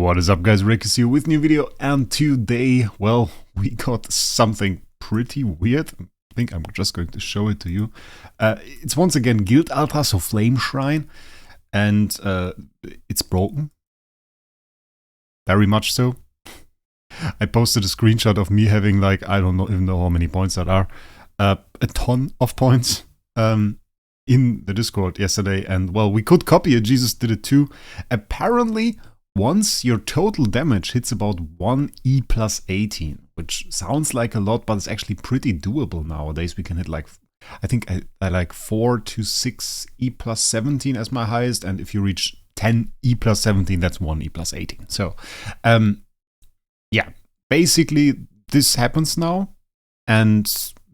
What is up, guys? Wraec is here with a new video, and today, well, we got something pretty weird. I think I'm just going to show it to you. It's once again Guild Altar, so Flameshrine, and it's broken. Very much so. I posted a screenshot of me having, like, I don't even know how many points that are. A ton of points in the Discord yesterday, and well, we could copy it. Jesus did it too. Apparently, once your total damage hits about 1 E+18, which sounds like a lot, but it's actually pretty doable nowadays. We can hit like, I think I like 4 to 6 E+17 as my highest, and if you reach 10 E+17, that's 1 E+18. So, yeah, basically this happens now, and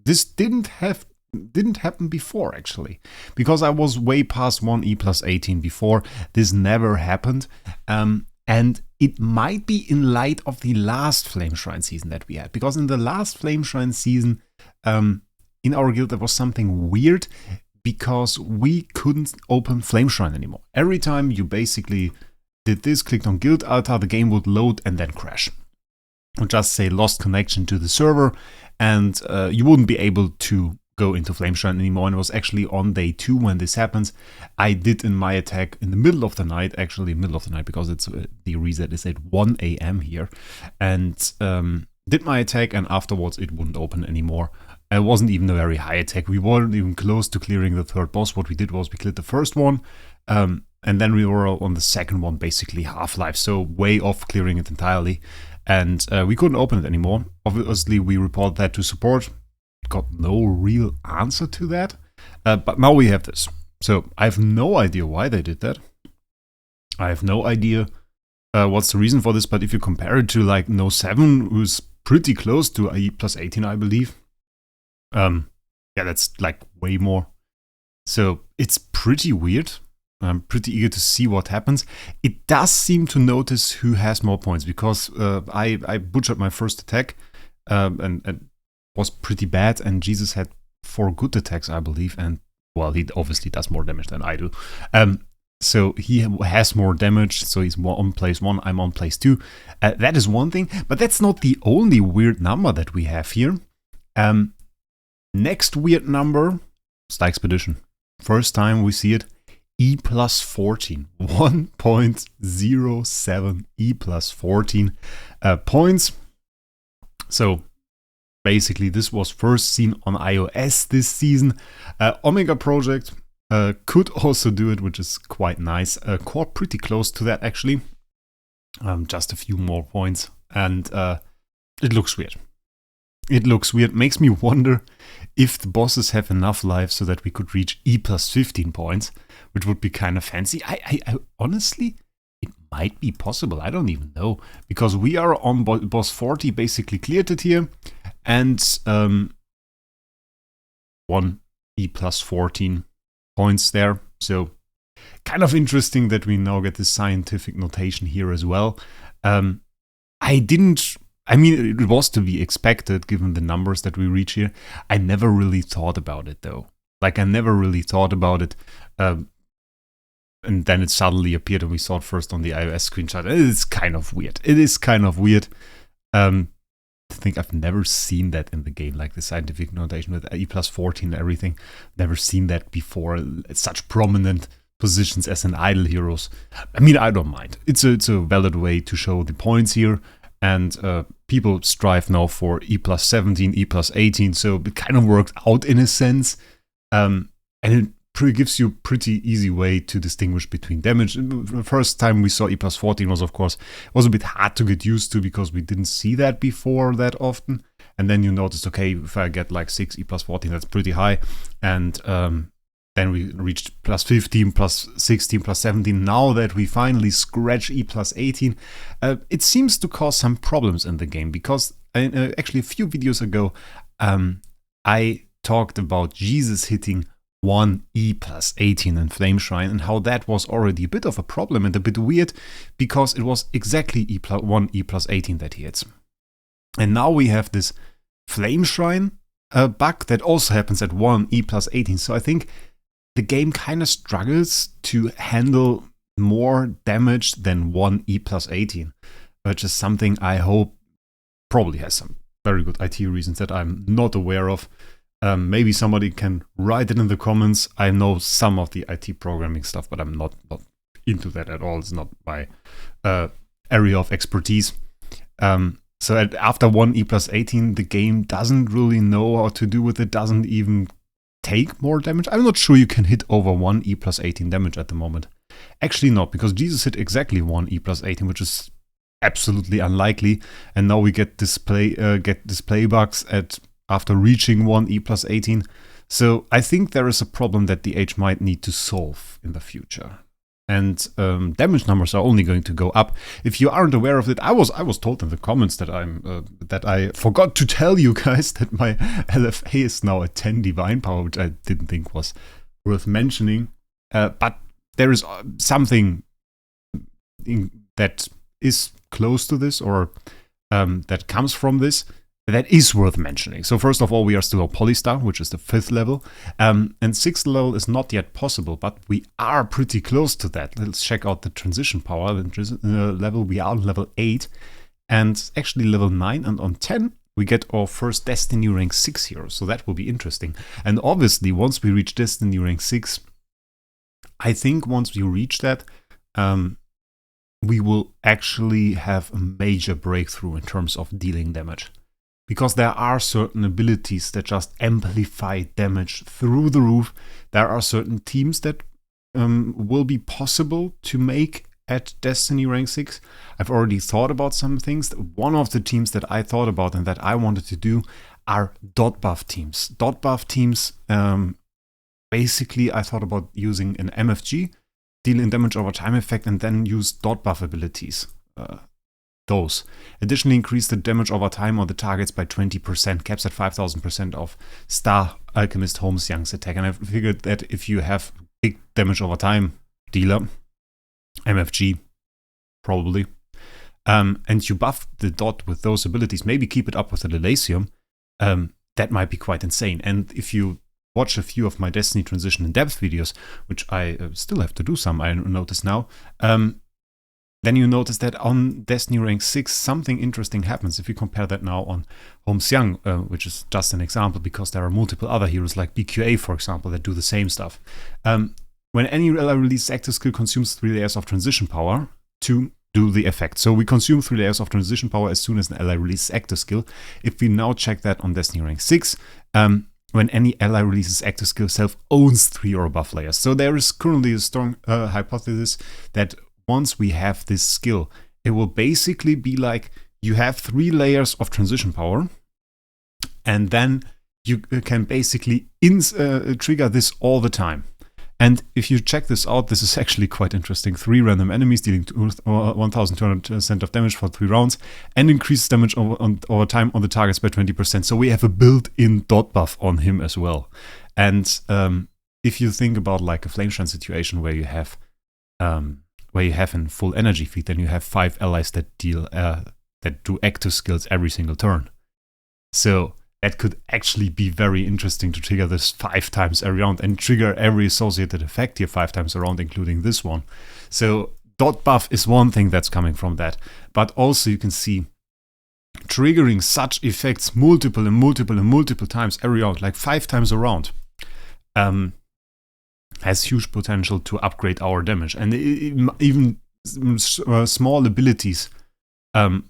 this didn't happen before, actually, because I was way past 1 E+18 before. This never happened, and it might be in light of the last Flameshrine season that we had, because in the last Flameshrine season in our guild there was something weird, because we couldn't open Flameshrine anymore. Every time you basically did this, clicked on Guild Altar, the game would load and then crash. It would just say lost connection to the server, and you wouldn't be able to go into Flameshrine anymore. And it was actually on day 2 when this happens. I did in my attack in the middle of the night, actually middle of the night, because it's the reset is at 1 AM here, and did my attack, and afterwards it wouldn't open anymore. It wasn't even a very high attack. We weren't even close to clearing the third boss. What we did was we cleared the first one, and then we were on the second one, basically half-life, so way off clearing it entirely, and we couldn't open it anymore. Obviously we reported that to support. Got no real answer to that, but now we have this. So I have no idea why they did that. I have no idea what's the reason for this, but if you compare it to like No 7, who's pretty close to E+18, I believe, yeah, that's like way more. So it's pretty weird. I'm pretty eager to see what happens. It does seem to notice who has more points, because I butchered my first attack, and was pretty bad, and Jesus had 4 good attacks, I believe, and well, he obviously does more damage than I do. So he has more damage, so he's more on place 1, I'm on place 2. That is one thing, but that's not the only weird number that we have here. Next weird number, Star Expedition. First time we see it, E+14, 1.07 E+14 points. So basically, this was first seen on iOS this season. Omega Project could also do it, which is quite nice. Core pretty close to that, actually. Just a few more points. And it looks weird. It looks weird. Makes me wonder if the bosses have enough life so that we could reach E+15 points, which would be kind of fancy. I honestly, it might be possible. I don't even know. Because we are on boss 40, basically cleared it here. And 1 E+14 points there. So kind of interesting that we now get this scientific notation here as well. I mean, it was to be expected given the numbers that we reach here. I never really thought about it though. Like, I never really thought about it. And then it suddenly appeared, and we saw it first on the iOS screenshot. It is kind of weird. It is kind of weird. I think I've never seen that in the game, like the scientific notation with E+14 and everything. Never seen that before. It's such prominent positions as an idle heroes. I mean, I don't mind. It's a valid way to show the points here, and people strive now for E+17, E+18, so it kind of worked out in a sense, and it gives you a pretty easy way to distinguish between damage. The first time we saw E+14 was, of course, was a bit hard to get used to, because we didn't see that before that often. And then you noticed, okay, if I get like 6 E+14, that's pretty high. And then we reached +15, +16, +17. Now that we finally scratch E+18, it seems to cause some problems in the game, because actually a few videos ago, I talked about Jesus hitting 1 E+18 in Flameshrine, and how that was already a bit of a problem and a bit weird, because it was exactly 1 E+18 that he hits. And now we have this Flameshrine bug that also happens at 1 E+18. So I think the game kind of struggles to handle more damage than one E+18, which is something I hope probably has some very good IT reasons that I'm not aware of. Maybe somebody can write it in the comments. I know some of the IT programming stuff, but I'm not into that at all. It's not my area of expertise. So after one E+18, the game doesn't really know how to do with it, doesn't even take more damage. I'm not sure you can hit over one E+18 damage at the moment. Actually not, because Jesus hit exactly one E+18, which is absolutely unlikely. And now we get display bugs after reaching one E+18. So I think there is a problem that the Age might need to solve in the future. And damage numbers are only going to go up. If you aren't aware of it, I was told in the comments that I forgot to tell you guys that my LFA is now a 10 divine power, which I didn't think was worth mentioning. But there is something that is close to this, or that comes from this, that is worth mentioning. So first of all, we are still on Polystar, which is the 5th level. And 6th level is not yet possible, but we are pretty close to that. Let's check out the transition power. Level, we are on level 8. And actually level 9, and on 10, we get our first Destiny rank 6 hero. So that will be interesting. And obviously, once we reach Destiny rank 6, I think once we reach that, we will actually have a major breakthrough in terms of dealing damage. Because there are certain abilities that just amplify damage through the roof. There are certain teams that will be possible to make at Destiny rank 6. I've already thought about some things. One of the teams that I thought about and that I wanted to do are dot buff teams. Dot buff teams, basically I thought about using an MFG, dealing damage over time effect, and then use dot buff abilities. Those. Additionally, increase the damage over time on the targets by 20%, caps at 5000% of Star Alchemist Holmes Young's attack. And I figured that if you have big damage over time dealer, MFG, probably, and you buff the dot with those abilities, maybe keep it up with the Elysium, that might be quite insane. And if you watch a few of my Destiny Transition in Depth videos, which I still have to do some, I notice now, then you notice that on Destiny rank 6, something interesting happens. If you compare that now on Holmes Young, which is just an example, because there are multiple other heroes like BQA, for example, that do the same stuff. When any ally releases active skill consumes 3 layers of transition power to do the effect. So we consume 3 layers of transition power as soon as an ally releases active skill. If we now check that on Destiny rank 6, when any ally releases active skill, self owns 3 or above layers. So there is currently a strong hypothesis that once we have this skill, it will basically be like you have 3 layers of transition power, and then you can basically trigger this all the time. And if you check this out, this is actually quite interesting. 3 random enemies dealing 1200% of damage for 3 rounds, and increases damage over time on the targets by 20%. So we have a built-in dot buff on him as well. And if you think about like a Flameshrine situation where you have in full energy feed, then you have 5 allies that do active skills every single turn. So that could actually be very interesting to trigger this 5 times every round and trigger every associated effect here 5 times around, including this one. So dot buff is one thing that's coming from that. But also you can see triggering such effects multiple times every round, like 5 times around, has huge potential to upgrade our damage. And even small abilities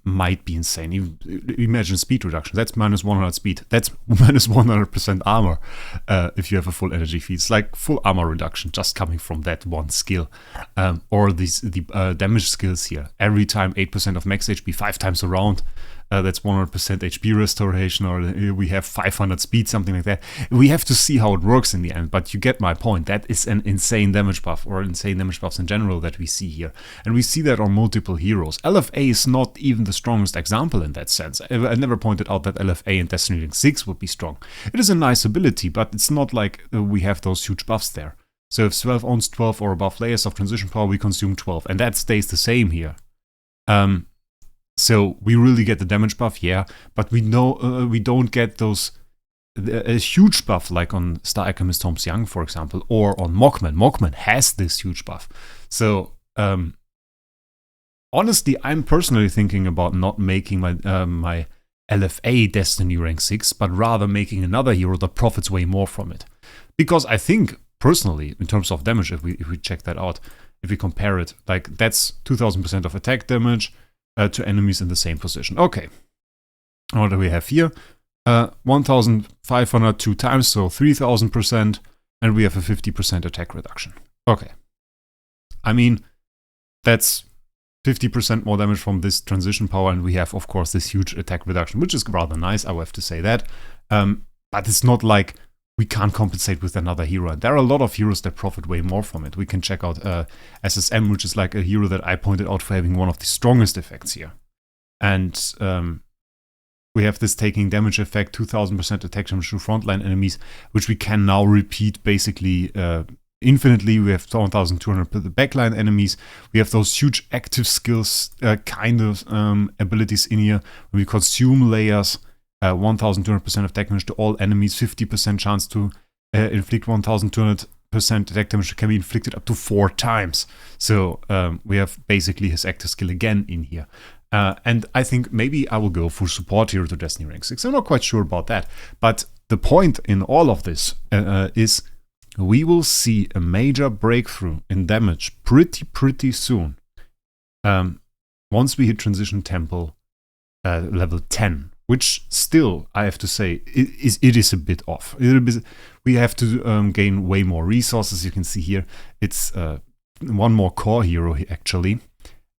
might be insane. Imagine speed reduction. That's minus 100 speed. That's minus 100% armor if you have a full energy feed. It's like full armor reduction just coming from that one skill. Or the damage skills here. Every time 8% of max HP 5 times around. That's 100% HP restoration, or we have 500 speed, something like that. We have to see how it works in the end, but you get my point. That is an insane damage buff, or insane damage buffs in general that we see here. And we see that on multiple heroes. LFA is not even the strongest example in that sense. I never pointed out that LFA in Destiny 6 would be strong. It is a nice ability, but it's not like we have those huge buffs there. So if 12 owns 12 or above layers of transition power, we consume 12, and that stays the same here. So we really get the damage buff, yeah, but we don't get those a huge buff like on Star Alchemist Holmes Young, for example, or on Mockman. Mockman has this huge buff. So honestly, I'm personally thinking about not making my my LFA Destiny rank 6, but rather making another hero that profits way more from it. Because I think, personally, in terms of damage, if we check that out, if we compare it, like that's 2000% of attack damage to enemies in the same position. Okay, what do we have here? 1500 2 times, so 3000%, and we have a 50% attack reduction. Okay, I mean, that's 50% more damage from this transition power, and we have, of course, this huge attack reduction, which is rather nice, I will have to say that. But it's not like we can't compensate with another hero. And there are a lot of heroes that profit way more from it. We can check out SSM, which is like a hero that I pointed out for having one of the strongest effects here. And we have this taking damage effect, 2000% attack damage to frontline enemies, which we can now repeat basically infinitely. We have 1200 per the backline enemies. We have those huge active skills kind of abilities in here. When we consume layers, 1200% attack damage to all enemies, 50% chance to inflict 1200% attack damage can be inflicted up to 4 times. So we have basically his active skill again in here. And I think maybe I will go for support hero to Destiny rank 6. I'm not quite sure about that. But the point in all of this is we will see a major breakthrough in damage pretty soon. Once we hit Transition Temple level 10. Which still, I have to say, it is a bit off. We have to gain way more resources. You can see here, it's one more core hero actually.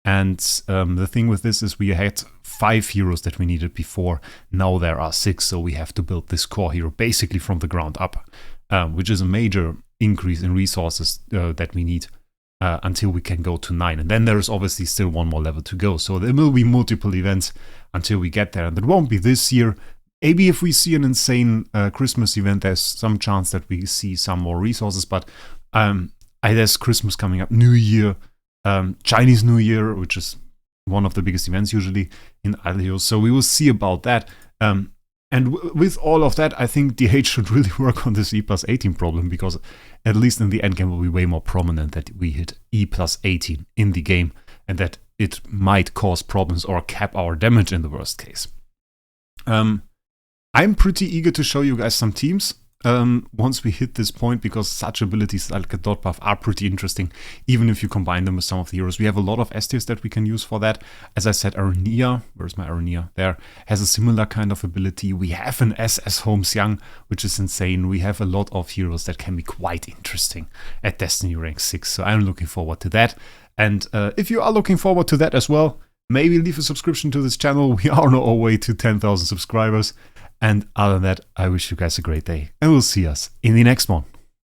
And the thing with this is we had 5 heroes that we needed before. Now there are 6, so we have to build this core hero basically from the ground up. Which is a major increase in resources that we need until we can go to 9. And then there is obviously still one more level to go. So there will be multiple events until we get there. And it won't be this year. Maybe if we see an insane Christmas event, there's some chance that we see some more resources. But there's Christmas coming up, New Year, Chinese New Year, which is one of the biggest events usually in Ilios. So we will see about that. And with all of that, I think DH should really work on this E+18 problem, because at least in the end game will be way more prominent that we hit E+18 in the game, and that it might cause problems or cap our damage in the worst case. I'm pretty eager to show you guys some teams once we hit this point, because such abilities like a dot buff are pretty interesting, even if you combine them with some of the heroes. We have a lot of S-tiers that we can use for that. As I said, Arenia, where's my Arenia? There, has a similar kind of ability. We have an SS Holmes Young, which is insane. We have a lot of heroes that can be quite interesting at Destiny rank 6, so I'm looking forward to that. And if you are looking forward to that as well, maybe leave a subscription to this channel. We are on our way to 10,000 subscribers. And other than that, I wish you guys a great day, and we'll see us in the next one.